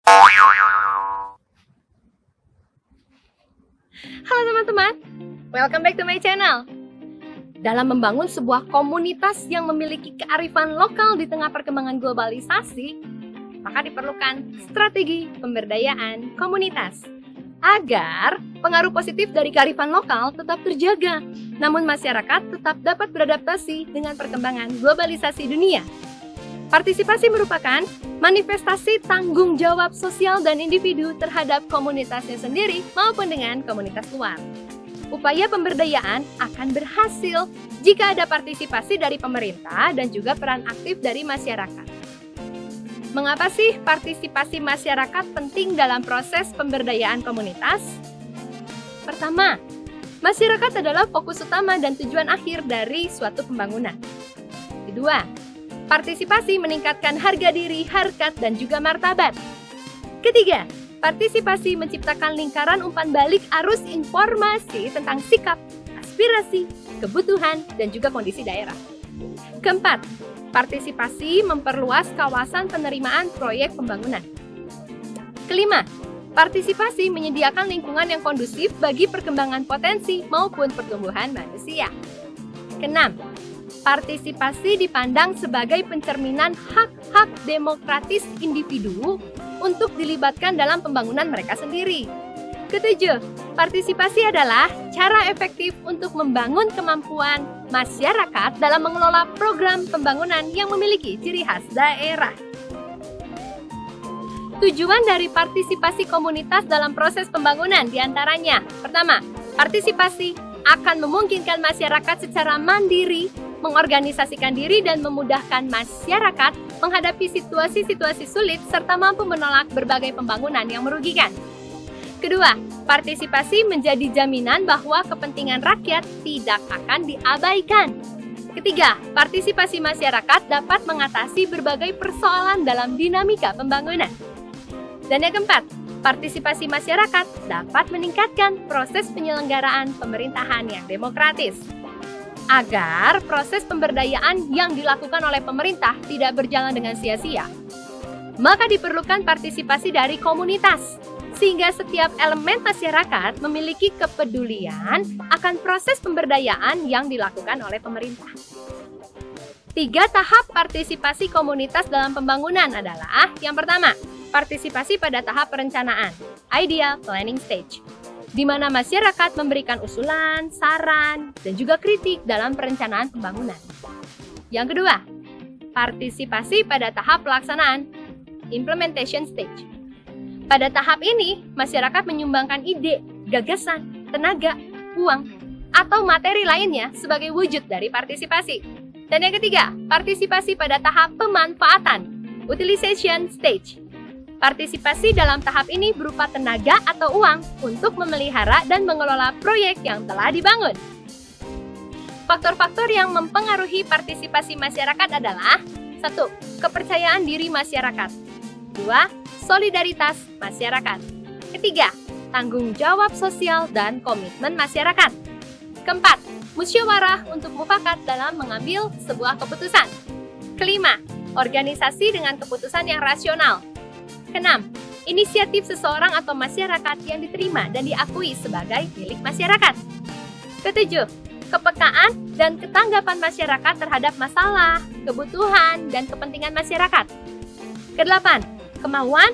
Halo teman-teman, welcome back to my channel. Dalam membangun sebuah komunitas yang memiliki kearifan lokal di tengah perkembangan globalisasi, maka diperlukan strategi pemberdayaan komunitas agar pengaruh positif dari kearifan lokal tetap terjaga, namun masyarakat tetap dapat beradaptasi dengan perkembangan globalisasi dunia. Partisipasi merupakan manifestasi tanggung jawab sosial dan individu terhadap komunitasnya sendiri maupun dengan komunitas luar. Upaya pemberdayaan akan berhasil jika ada partisipasi dari pemerintah dan juga peran aktif dari masyarakat. Mengapa sih partisipasi masyarakat penting dalam proses pemberdayaan komunitas? Pertama, masyarakat adalah fokus utama dan tujuan akhir dari suatu pembangunan. Kedua, partisipasi meningkatkan harga diri, harkat, dan juga martabat. Ketiga, partisipasi menciptakan lingkaran umpan balik arus informasi tentang sikap, aspirasi, kebutuhan, dan juga kondisi daerah. Keempat, partisipasi memperluas kawasan penerimaan proyek pembangunan. Kelima, partisipasi menyediakan lingkungan yang kondusif bagi perkembangan potensi maupun pertumbuhan manusia. Keenam, partisipasi dipandang sebagai pencerminan hak-hak demokratis individu untuk dilibatkan dalam pembangunan mereka sendiri. Ketujuh, partisipasi adalah cara efektif untuk membangun kemampuan masyarakat dalam mengelola program pembangunan yang memiliki ciri khas daerah. Tujuan dari partisipasi komunitas dalam proses pembangunan diantaranya: pertama, partisipasi akan memungkinkan masyarakat secara mandiri mengorganisasikan diri dan memudahkan masyarakat menghadapi situasi-situasi sulit serta mampu menolak berbagai pembangunan yang merugikan. Kedua, partisipasi menjadi jaminan bahwa kepentingan rakyat tidak akan diabaikan. Ketiga, partisipasi masyarakat dapat mengatasi berbagai persoalan dalam dinamika pembangunan. Dan yang keempat, partisipasi masyarakat dapat meningkatkan proses penyelenggaraan pemerintahan yang demokratis. Agar proses pemberdayaan yang dilakukan oleh pemerintah tidak berjalan dengan sia-sia, maka diperlukan partisipasi dari komunitas, sehingga setiap elemen masyarakat memiliki kepedulian akan proses pemberdayaan yang dilakukan oleh pemerintah. 3 tahap partisipasi komunitas dalam pembangunan adalah: yang pertama, partisipasi pada tahap perencanaan, ideal planning stage, di mana masyarakat memberikan usulan, saran, dan juga kritik dalam perencanaan pembangunan. Yang kedua, partisipasi pada tahap pelaksanaan, implementation stage. Pada tahap ini, masyarakat menyumbangkan ide, gagasan, tenaga, uang, atau materi lainnya sebagai wujud dari partisipasi. Dan yang ketiga, partisipasi pada tahap pemanfaatan, utilization stage. Partisipasi dalam tahap ini berupa tenaga atau uang untuk memelihara dan mengelola proyek yang telah dibangun. Faktor-faktor yang mempengaruhi partisipasi masyarakat adalah: 1. Kepercayaan diri masyarakat. 2. Solidaritas masyarakat. Ketiga, tanggung jawab sosial dan komitmen masyarakat. Keempat, musyawarah untuk mufakat dalam mengambil sebuah keputusan. Kelima, organisasi dengan keputusan yang rasional. Keenam, inisiatif seseorang atau masyarakat yang diterima dan diakui sebagai milik masyarakat. Ketujuh, kepekaan dan ketanggapan masyarakat terhadap masalah, kebutuhan, dan kepentingan masyarakat. Kedelapan, kemauan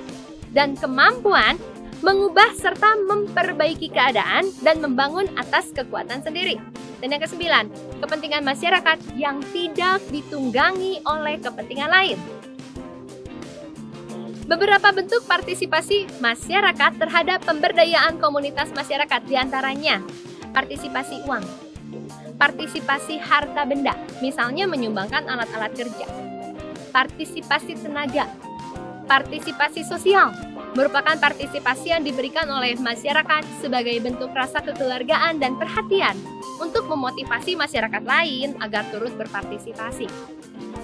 dan kemampuan mengubah serta memperbaiki keadaan dan membangun atas kekuatan sendiri. Dan yang kesembilan, kepentingan masyarakat yang tidak ditunggangi oleh kepentingan lain. Beberapa bentuk partisipasi masyarakat terhadap pemberdayaan komunitas masyarakat diantaranya: partisipasi uang, partisipasi harta benda, misalnya menyumbangkan alat-alat kerja, partisipasi tenaga, partisipasi sosial, merupakan partisipasi yang diberikan oleh masyarakat sebagai bentuk rasa kekeluargaan dan perhatian untuk memotivasi masyarakat lain agar turut berpartisipasi.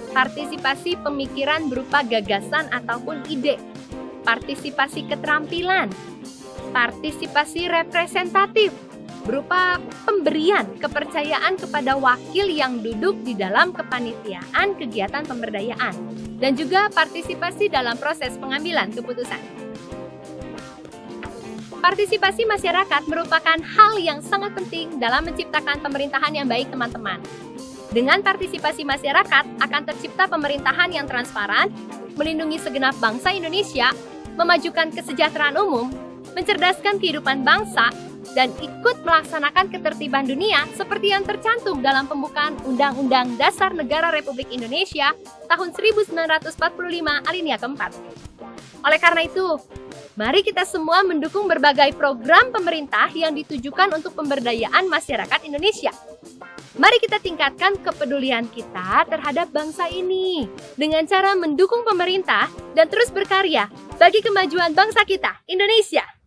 Partisipasi pemikiran berupa gagasan ataupun ide, partisipasi keterampilan, partisipasi representatif berupa pemberian kepercayaan kepada wakil yang duduk di dalam kepanitiaan kegiatan pemberdayaan, dan juga partisipasi dalam proses pengambilan keputusan. Partisipasi masyarakat merupakan hal yang sangat penting dalam menciptakan pemerintahan yang baik, teman-teman. Dengan partisipasi masyarakat akan tercipta pemerintahan yang transparan, melindungi segenap bangsa Indonesia, memajukan kesejahteraan umum, mencerdaskan kehidupan bangsa, dan ikut melaksanakan ketertiban dunia seperti yang tercantum dalam pembukaan Undang-Undang Dasar Negara Republik Indonesia tahun 1945 alinea keempat. Oleh karena itu, mari kita semua mendukung berbagai program pemerintah yang ditujukan untuk pemberdayaan masyarakat Indonesia. Mari kita tingkatkan kepedulian kita terhadap bangsa ini dengan cara mendukung pemerintah dan terus berkarya bagi kemajuan bangsa kita, Indonesia.